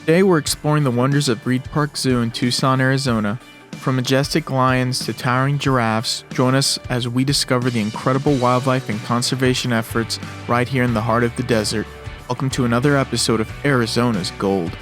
Today we're exploring the wonders of Reid Park Zoo in Tucson, Arizona. From majestic lions to towering giraffes, join us as we discover the incredible wildlife and conservation efforts right here in the heart of the desert. Welcome to another episode of Arizona's Gold.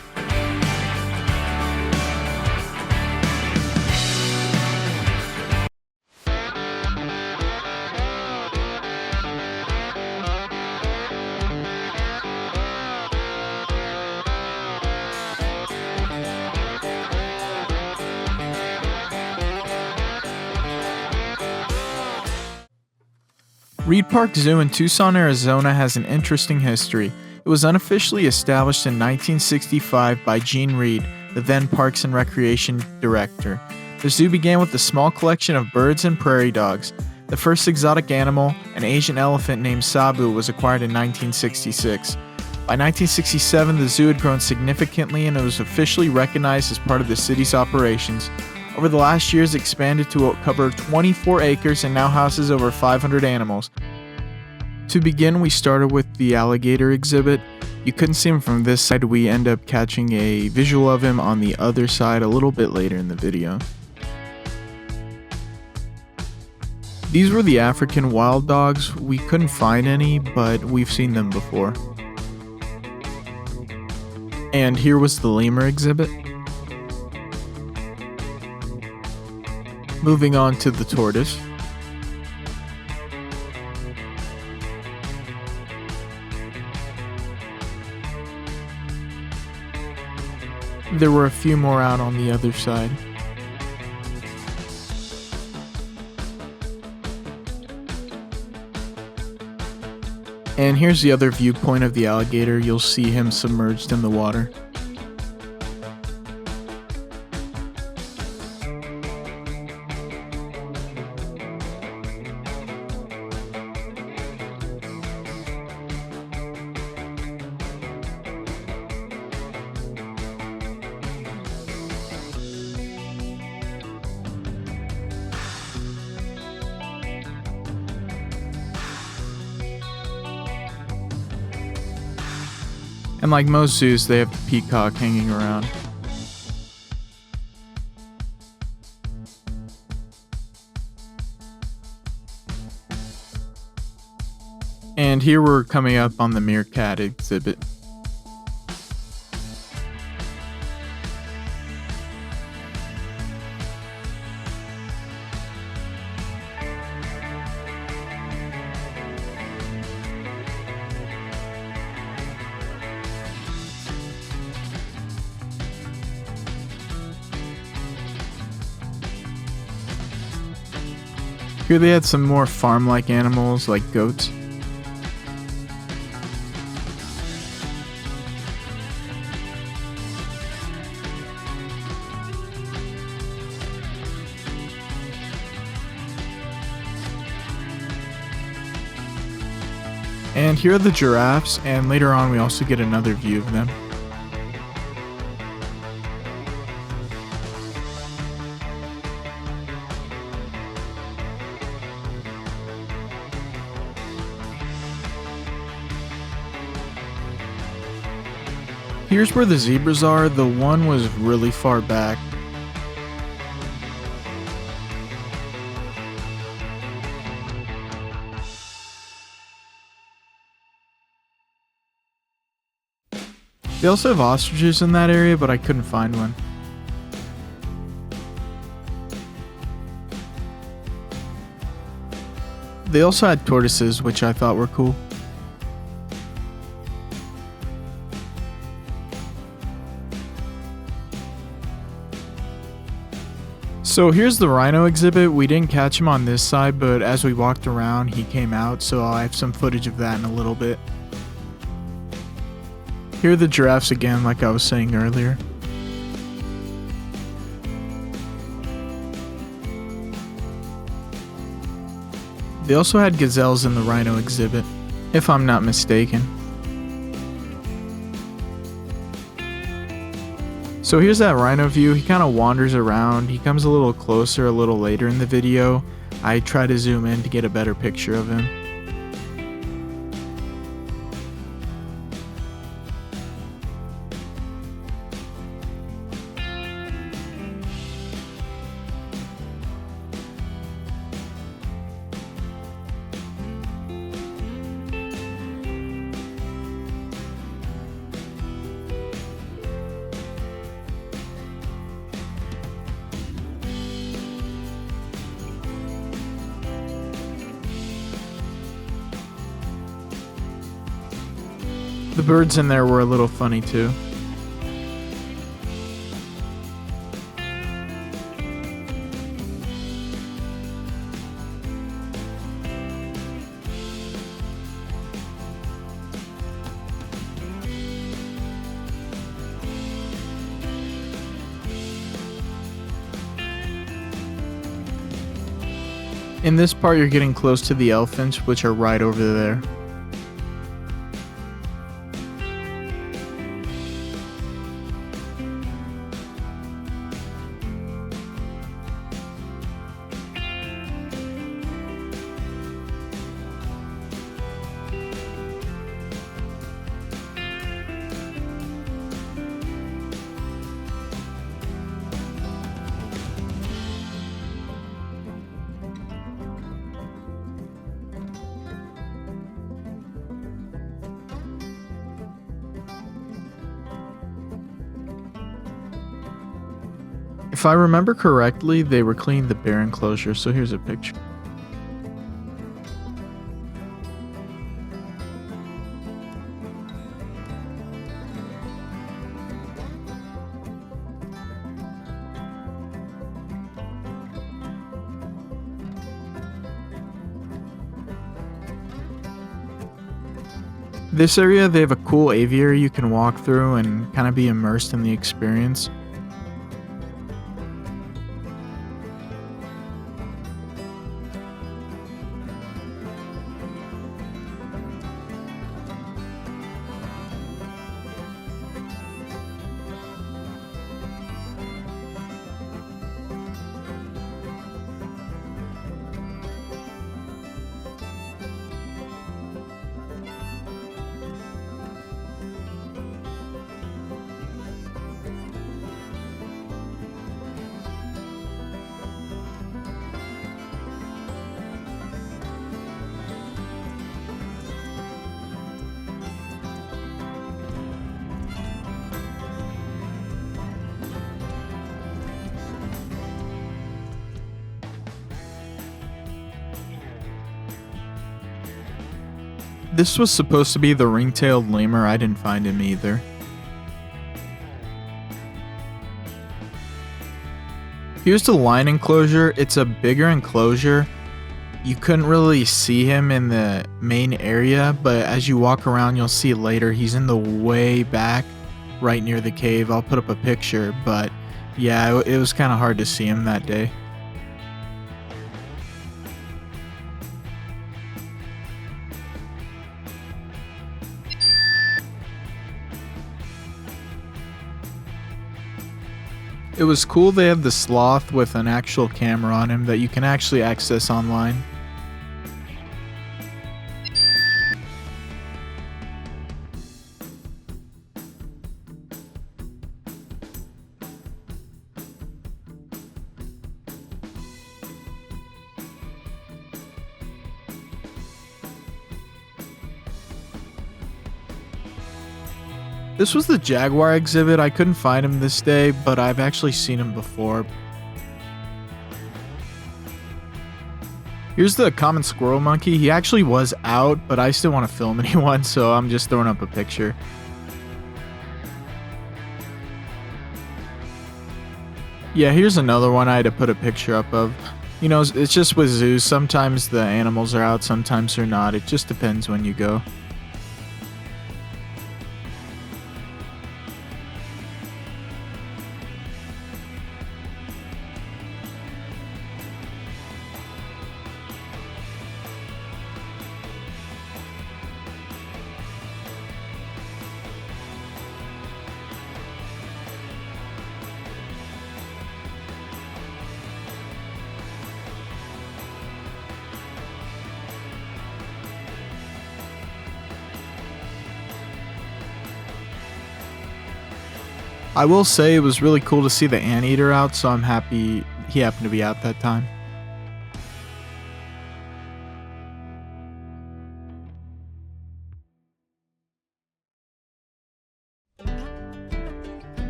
Reid Park Zoo in Tucson, Arizona has an interesting history. It was unofficially established in 1965 by Gene Reid, the then Parks and Recreation Director. The zoo began with a small collection of birds and prairie dogs. The first exotic animal, an Asian elephant named Sabu, was acquired in 1966. By 1967, the zoo had grown significantly and it was officially recognized as part of the city's operations. Over the last years, it expanded to cover 24 acres and now houses over 500 animals. To begin, we started with the alligator exhibit. You couldn't see him from this side. We end up catching a visual of him on the other side a little bit later in the video. These were the African wild dogs. We couldn't find any, but we've seen them before. And here was the lemur exhibit. Moving on to the tortoise. There were a few more out on the other side. And here's the other viewpoint of the alligator. You'll see him submerged in the water. And like most zoos, they have the peacock hanging around. And here we're coming up on the Meerkat exhibit. Here they had some more farm-like animals like goats. And here are the giraffes, and later on we also get another view of them. Here's where the zebras are. The one was really far back. They also have ostriches in that area, but I couldn't find one. They also had tortoises, which I thought were cool. So here's the rhino exhibit. We didn't catch him on this side, but as we walked around, he came out, so I have some footage of that in a little bit. Here are the giraffes again, like I was saying earlier. They also had gazelles in the rhino exhibit, if I'm not mistaken. So here's that rhino view. He kind of wanders around. He comes a little closer a little later in the video. I try to zoom in to get a better picture of him. The birds in there were a little funny too. In this part, you're getting close to the elephants, which are right over there. If I remember correctly, they were cleaning the bear enclosure, so here's a picture. This area, they have a cool aviary you can walk through and kind of be immersed in the experience. This was supposed to be the ring-tailed lemur. I didn't find him either. Here's the lion enclosure. It's a bigger enclosure. You couldn't really see him in the main area, but as you walk around, you'll see later he's in the way back, right near the cave. I'll put up a picture, but yeah, it was kind of hard to see him that day. It was cool they have the sloth with an actual camera on him that you can actually access online. This was the Jaguar exhibit. I couldn't find him this day, but I've actually seen him before. Here's the common squirrel monkey. He actually was out, but I still want to film anyone, so I'm just throwing up a picture. Yeah, here's another one I had to put a picture up of. You know, it's just with zoos. Sometimes the animals are out, sometimes they're not. It just depends when you go. I will say it was really cool to see the Anteater out, so I'm happy he happened to be out that time.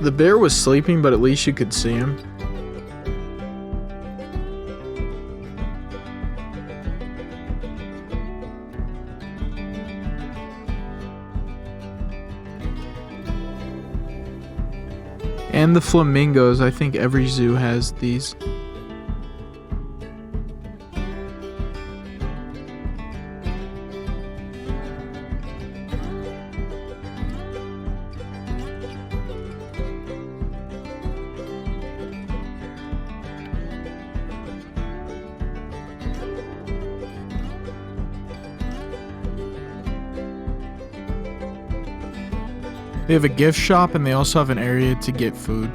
The bear was sleeping, but at least you could see him. And the flamingos, I think every zoo has these. They have a gift shop and they also have an area to get food.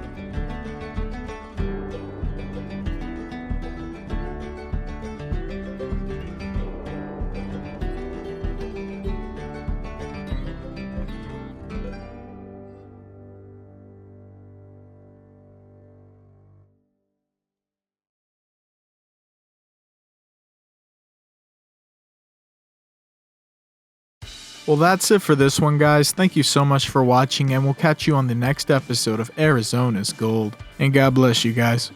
Well, that's it for this one, guys. Thank you so much for watching, and we'll catch you on the next episode of Arizona's Gold. And God bless you guys.